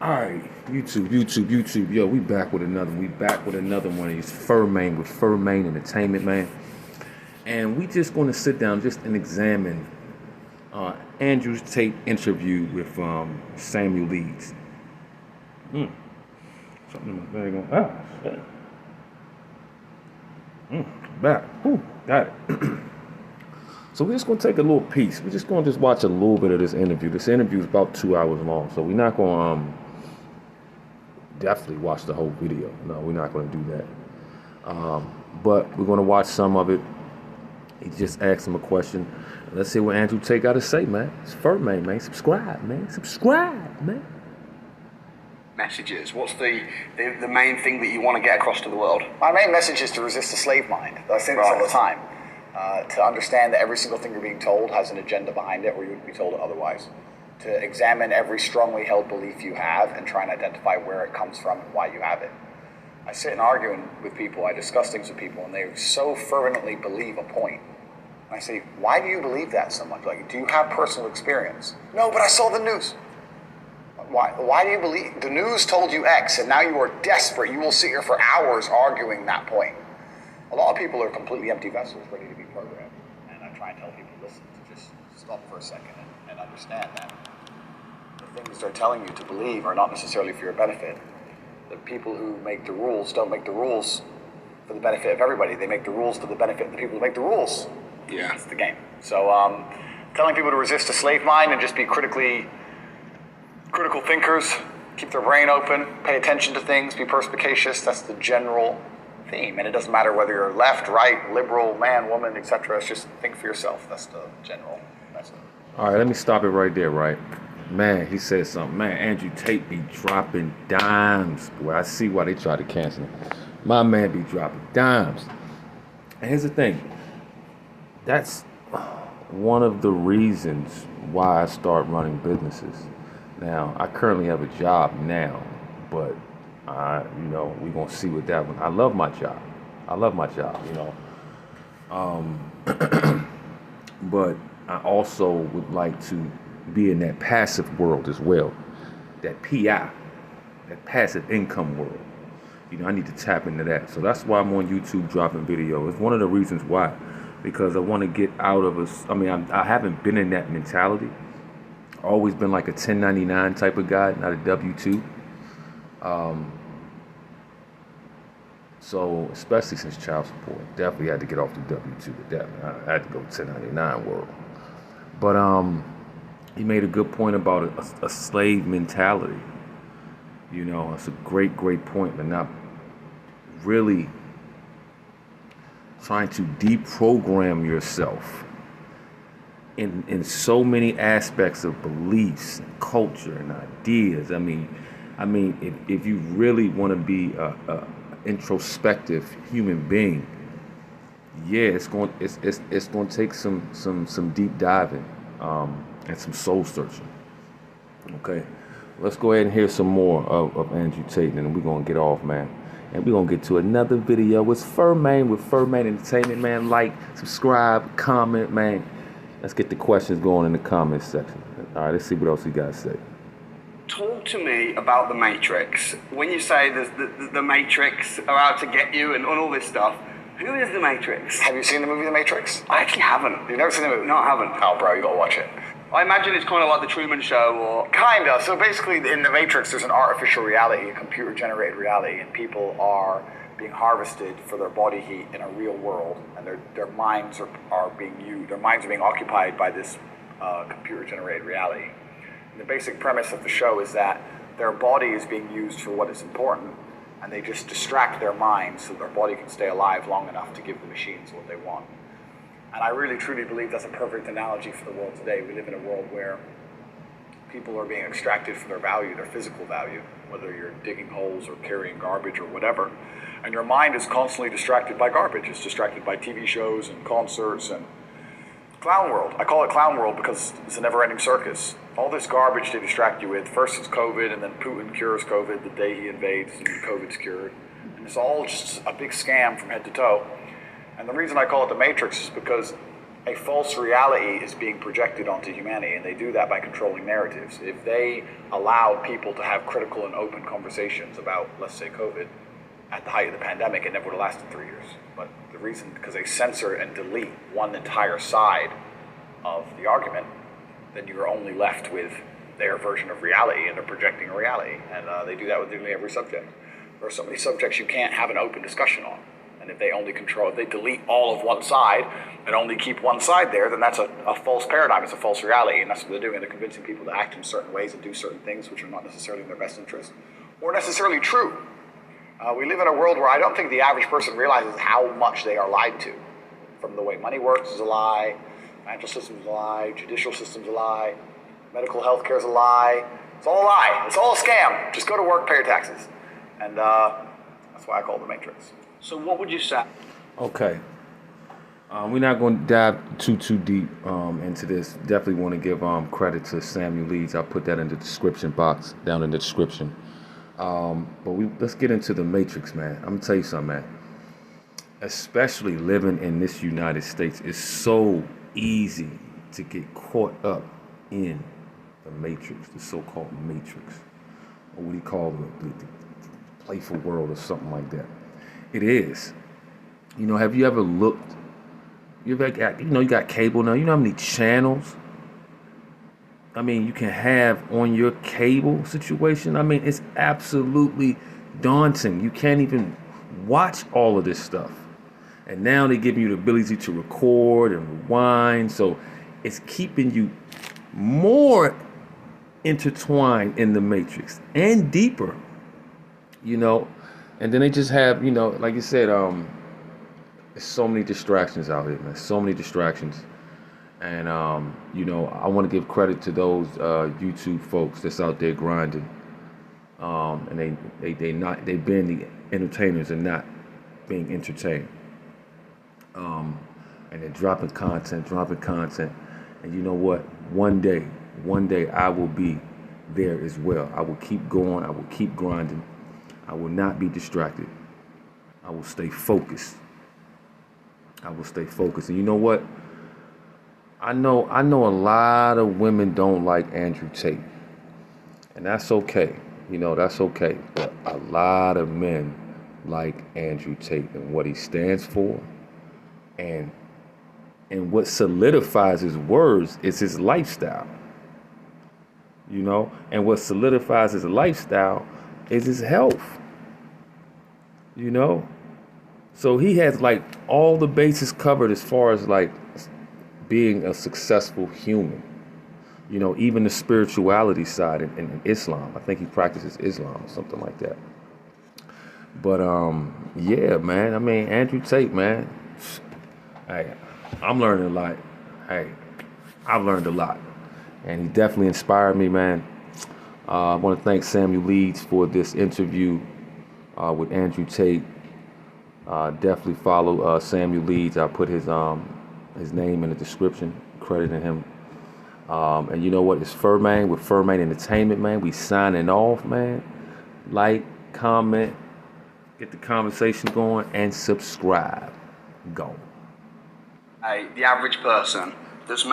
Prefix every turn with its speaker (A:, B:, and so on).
A: Alright, YouTube. Yo, we back with another. We back with another one of these Furman with Furman Entertainment, man. And we just going to sit down just and examine Andrew Tate interview with Samuel Leeds. Something in my bag on. Shit. Back. Got it. So we're just going to take a little piece. We're just going to just watch a little bit of this interview. This interview is about 2 hours long, so we're not going to definitely watch the whole video. No, we're not going to do that. But we're going to watch some of it. He just asked him a question. Let's see what Andrew Tate got to say, man. It's Furman, man. Subscribe, man.
B: Messages. What's the main thing that you want to get across to the world?
C: My main message is to resist the slave mind. I say this all the time. To understand that every single thing you're being told has an agenda behind it, or you wouldn't be told it otherwise. To examine every strongly held belief you have and try and identify where it comes from and why you have it. I sit and argue with people, I discuss things with people, and they so fervently believe a point. And I say, why do you believe that so much? Like, do you have personal experience? No, but I saw the news. Why do you believe? The news told you X, and now you are desperate. You will sit here for hours arguing that point. A lot of people are completely empty vessels ready to be programmed. And I try and tell people, listen, to just stop for a second and understand that the things they're telling you to believe are not necessarily for your benefit. The people who make the rules don't make the rules for the benefit of everybody. They make the rules for the benefit of the people who make the rules.
B: Yeah.
C: That's the game. So telling people to resist a slave mind and just be critical thinkers, keep their brain open, pay attention to things, be perspicacious, that's the general theme. And it doesn't matter whether you're left, right, liberal, man, woman, etc. It's just think for yourself. That's the general message.
A: All right, let me stop it right there, right? Man, he said something. Man, Andrew Tate be dropping dimes. Boy, I see why they try to cancel him. My man be dropping dimes. And here's the thing. That's one of the reasons why I start running businesses. Now, I currently have a job now, but we're going to see what that one. I love my job, but I also would like to be in that passive world as well, that PI, that passive income world. I need to tap into that. So that's why I'm on YouTube dropping video. It's one of the reasons why, because I want to get out of I haven't been in that mentality. Always been like a 1099 type of guy, not a W-2. So especially since child support, definitely had to get off the W-2 with that. I had to go 1099 world. But he made a good point about a slave mentality. It's a great point, but not really trying to deprogram yourself in so many aspects of beliefs and culture and ideas. I mean, if you really want to be a introspective human being, yeah, it's going to take some deep diving and some soul searching. Okay, let's go ahead and hear some more of Andrew Tate, and then we're gonna get off, man. And we're gonna get to another video. It's Furman with Furman Entertainment, man. Like, subscribe, comment, man. Let's get the questions going in the comments section. All right, let's see what else you guys say.
B: Talk to me about the Matrix. When you say the Matrix are out to get you and all this stuff, who is the Matrix?
C: Have you seen the movie The Matrix?
B: I actually haven't.
C: You've never seen the movie?
B: No, I haven't.
C: Oh, bro, you gotta watch it.
B: I imagine it's kind of like the Truman Show, or...
C: Kinda. So basically, in The Matrix, there's an artificial reality, a computer-generated reality, and people are being harvested for their body heat in a real world, and their minds are being used. Their minds are being occupied by this computer-generated reality. And the basic premise of the show is that their body is being used for what is important, and they just distract their minds so their body can stay alive long enough to give the machines what they want. And I really, truly believe that's a perfect analogy for the world today. We live in a world where people are being extracted from their value, their physical value, whether you're digging holes or carrying garbage or whatever. And your mind is constantly distracted by garbage. It's distracted by TV shows and concerts and clown world. I call it clown world because it's a never-ending circus. All this garbage they distract you with. First it's COVID, and then Putin cures COVID the day he invades, and COVID's cured. And it's all just a big scam from head to toe. And the reason I call it the Matrix is because a false reality is being projected onto humanity, and they do that by controlling narratives. If they allowed people to have critical and open conversations about, let's say, COVID, at the height of the pandemic, it never would have lasted 3 years. But the reason, because they censor and delete one entire side of the argument, then you're only left with their version of reality, and they're projecting a reality. And they do that with nearly every subject. There are so many subjects you can't have an open discussion on. And if they delete all of one side and only keep one side there, then that's a false paradigm, it's a false reality, and that's what they're doing. They're convincing people to act in certain ways and do certain things which are not necessarily in their best interest or necessarily true. We live in a world where I don't think the average person realizes how much they are lied to. From the way money works is a lie, financial system is a lie, judicial system is a lie, medical health care is a lie. It's all a lie. It's all a scam. Just go to work, pay your taxes. And that's why I call it the Matrix.
B: So what would you say?
A: Okay. We're not going to dive too deep into this. Definitely want to give credit to Samuel Leeds. I'll put that in the description box, down in the description. But let's get into the Matrix, man. I'm going to tell you something, man. Especially living in this United States, it's so easy to get caught up in the Matrix, the so-called Matrix. Or what do you call the playful world or something like that. It is. You know, have you ever looked? You got cable now. You know how many channels? I mean, you can have on your cable situation. I mean, it's absolutely daunting. You can't even watch all of this stuff. And now they give you the ability to record and rewind. So it's keeping you more intertwined in the Matrix and deeper, you know. And then they just have, you know, like you said, there's so many distractions out here, man. So many distractions. And, you know, I want to give credit to those YouTube folks that's out there grinding. And they've been the entertainers and not being entertained. And they're dropping content. And you know what? One day I will be there as well. I will keep going. I will keep grinding. I will not be distracted. I will stay focused. And you know what? I know a lot of women don't like Andrew Tate. And that's okay. You know, that's okay. But a lot of men like Andrew Tate and what he stands for. And what solidifies his words is his lifestyle. You know? And what solidifies his lifestyle is his health. You know? So he has like all the bases covered as far as like being a successful human. You know, even the spirituality side in Islam. I think he practices Islam or something like that. But yeah, man. I mean, Andrew Tate, man. Hey, I'm learning a lot. Hey, I've learned a lot. And he definitely inspired me, man. I want to thank Samuel Leeds for this interview with Andrew Tate. Definitely follow Samuel Leeds. I'll put his name in the description, crediting him. And you know what? It's Furman with Furman Entertainment, man. We signing off, man. Like, comment, get the conversation going, and subscribe. Go.
B: Hey, the average person that's